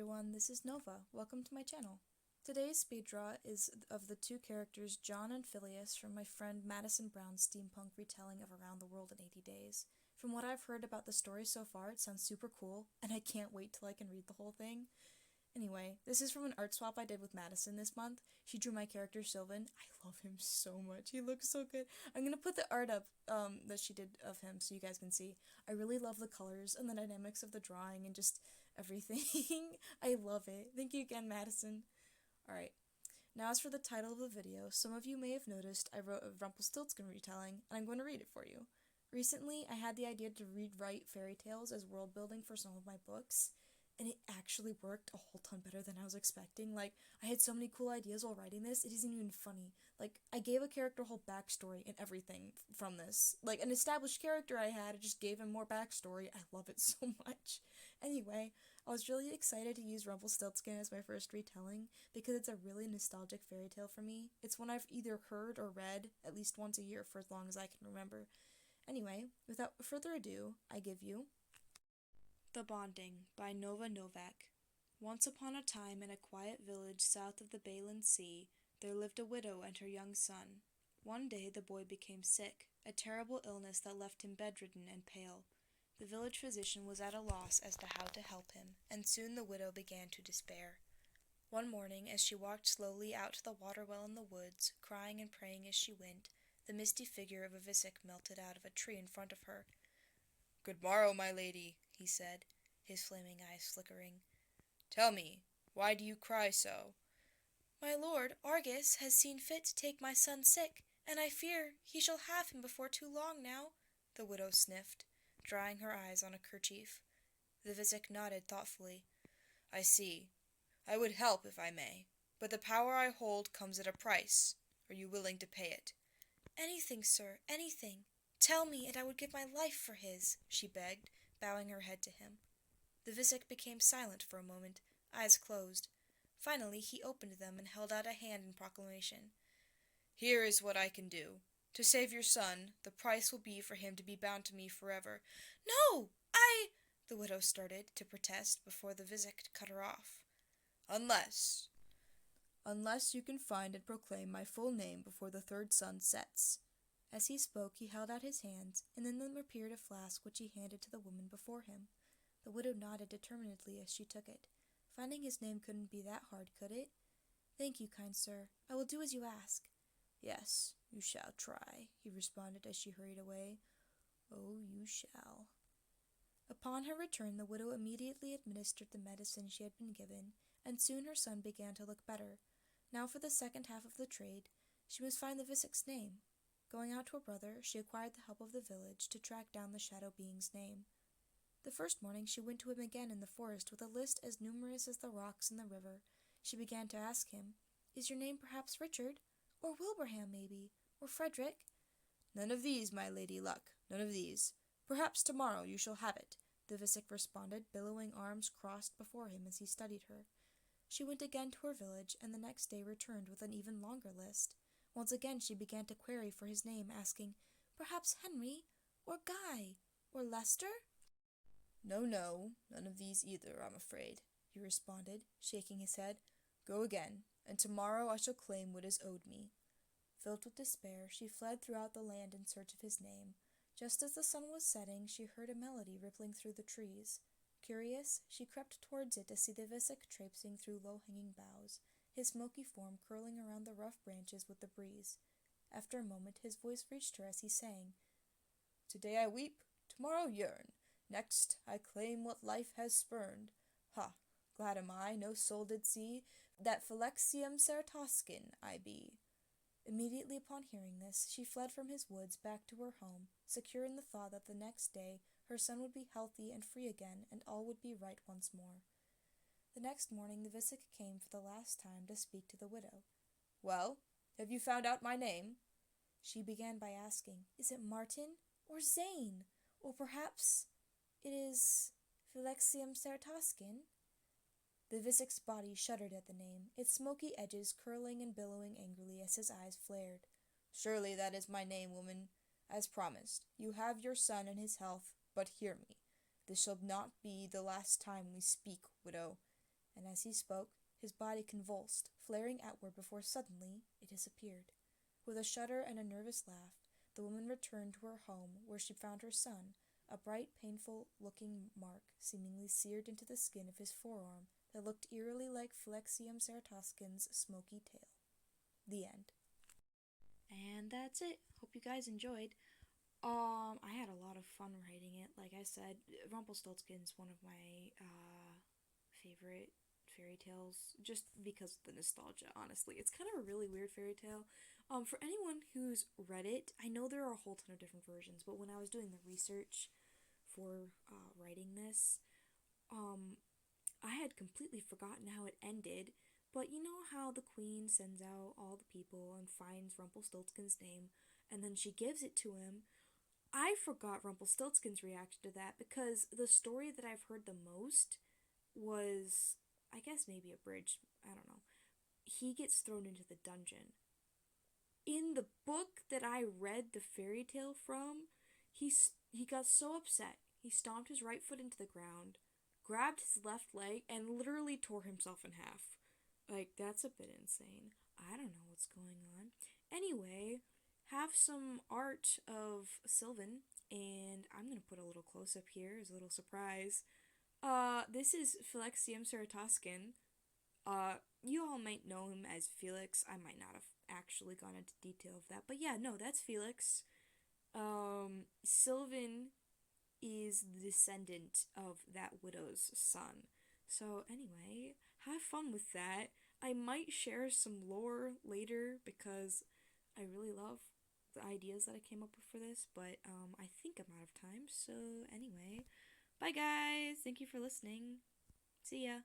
everyone, this is Nova. Welcome to my channel. Today's speed draw is of the two characters John and Phileas from my friend Madison Brown's steampunk retelling of Around the World in 80 Days. From what I've heard about the story so far, it sounds super cool, and I can't wait till I can read the whole thing. Anyway, this is from an art swap I did with Madison this month. She drew my character Sylvan. I love him so much. He looks so good. I'm gonna put the art up that she did of him so you guys can see. I really love the colors and the dynamics of the drawing and just everything. I love it. Thank you again, Madison. Alright, now as for the title of the video, some of you may have noticed I wrote a Rumplestiltskin retelling, and I'm going to read it for you. Recently, I had the idea to rewrite fairy tales as world building for some of my books, and it actually worked a whole ton better than I was expecting. Like, I had so many cool ideas while writing this, it isn't even funny. Like, I gave a character a whole backstory and everything from this. Like, an established character I had, I just gave him more backstory. I love it so much. Anyway, I was really excited to use Rumplestiltskin as my first retelling, because it's a really nostalgic fairy tale for me. It's one I've either heard or read at least once a year for as long as I can remember. Anyway, without further ado, I give you The Bonding by Nova Novak. Once upon a time, in a quiet village south of the Balin Sea, there lived a widow and her young son. One day the boy became sick, a terrible illness that left him bedridden and pale. The village physician was at a loss as to how to help him, and soon the widow began to despair. One morning, as she walked slowly out to the water well in the woods, crying and praying as she went, the misty figure of a Visik melted out of a tree in front of her. "Good morrow, my lady," he said, his flaming eyes flickering. "Tell me, why do you cry so?" "My lord, Argus, has seen fit to take my son sick, and I fear he shall have him before too long now," the widow sniffed, drying her eyes on a kerchief. The Visik nodded thoughtfully. "I see. I would help if I may, but the power I hold comes at a price. Are you willing to pay it?" "Anything, sir, anything. Tell me, and I would give my life for his," she begged, bowing her head to him. The Visik became silent for a moment, eyes closed. Finally he opened them and held out a hand in proclamation. "Here is what I can do. To save your son, the price will be for him to be bound to me forever." "No! The widow started to protest before the Visik cut her off. Unless you can find and proclaim my full name before the third sun sets." As he spoke, he held out his hands, and in them appeared a flask which he handed to the woman before him. The widow nodded determinedly as she took it. Finding his name couldn't be that hard, could it? "Thank you, kind sir. I will do as you ask." "Yes, you shall try," he responded as she hurried away. "Oh, you shall." Upon her return, the widow immediately administered the medicine she had been given, and soon her son began to look better. Now for the second half of the trade, she must find the Visik's name. Going out to her brother, she acquired the help of the village to track down the shadow being's name. The first morning she went to him again in the forest with a list as numerous as the rocks in the river. She began to ask him, "Is your name perhaps Richard? Or Wilbraham, maybe? Or Frederick?" "None of these, my lady Luck, none of these. Perhaps tomorrow you shall have it," the Visik responded, billowing arms crossed before him as he studied her. She went again to her village, and the next day returned with an even longer list. Once again she began to query for his name, asking, "Perhaps Henry? Or Guy? Or Lester?" "No, none of these either, I'm afraid," he responded, shaking his head. "Go again, and tomorrow I shall claim what is owed me." Filled with despair, she fled throughout the land in search of his name. Just as the sun was setting, she heard a melody rippling through the trees. Curious, she crept towards it to see the Visik traipsing through low-hanging boughs, his smoky form curling around the rough branches with the breeze. After a moment, his voice reached her as he sang, "Today I weep, tomorrow yearn. Next I claim what life has spurned. Ha! Glad am I, no soul did see, that Fairytale I be." Immediately upon hearing this, she fled from his woods back to her home, secure in the thought that the next day her son would be healthy and free again, and all would be right once more. The next morning the Visik came for the last time to speak to the widow. "Well, have you found out my name?" She began by asking, "Is it Martin? Or Zane? Or perhaps it is Fairytale?" The Visik's body shuddered at the name, its smoky edges curling and billowing angrily as his eyes flared. "Surely that is my name, woman. As promised, you have your son and his health, but hear me. This shall not be the last time we speak, widow. and as he spoke, his body convulsed, flaring outward before suddenly it disappeared. With a shudder and a nervous laugh, the woman returned to her home, where she found her son, a bright, painful-looking mark seemingly seared into the skin of his forearm that looked eerily like Fairytale Ceratoskin's smoky tail. The end. And that's it. Hope you guys enjoyed. I had a lot of fun writing it. Like I said, Rumpelstiltskin's one of my favorite fairy tales, just because of the nostalgia, honestly. It's kind of a really weird fairy tale. For anyone who's read it, I know there are a whole ton of different versions, but when I was doing the research for writing this, I had completely forgotten how it ended. But you know how the queen sends out all the people and finds Rumpelstiltskin's name, and then she gives it to him? I forgot Rumpelstiltskin's reaction to that, because the story that I've heard the most was, I guess maybe a bridge, I don't know. He gets thrown into the dungeon. In the book that I read the fairy tale from, he got so upset, he stomped his right foot into the ground, grabbed his left leg, and literally tore himself in half. Like, that's a bit insane. I don't know what's going on. Anyway, have some art of Sylvan, and I'm gonna put a little close up here as a little surprise. This is Fairytale Ceratoskin. You all might know him as Felix. I might not have actually gone into detail of that, but yeah, no, that's Felix. Sylvan is the descendant of that widow's son. So anyway, have fun with that. I might share some lore later because I really love the ideas that I came up with for this, but I think I'm out of time. So anyway, bye guys. Thank you for listening. See ya.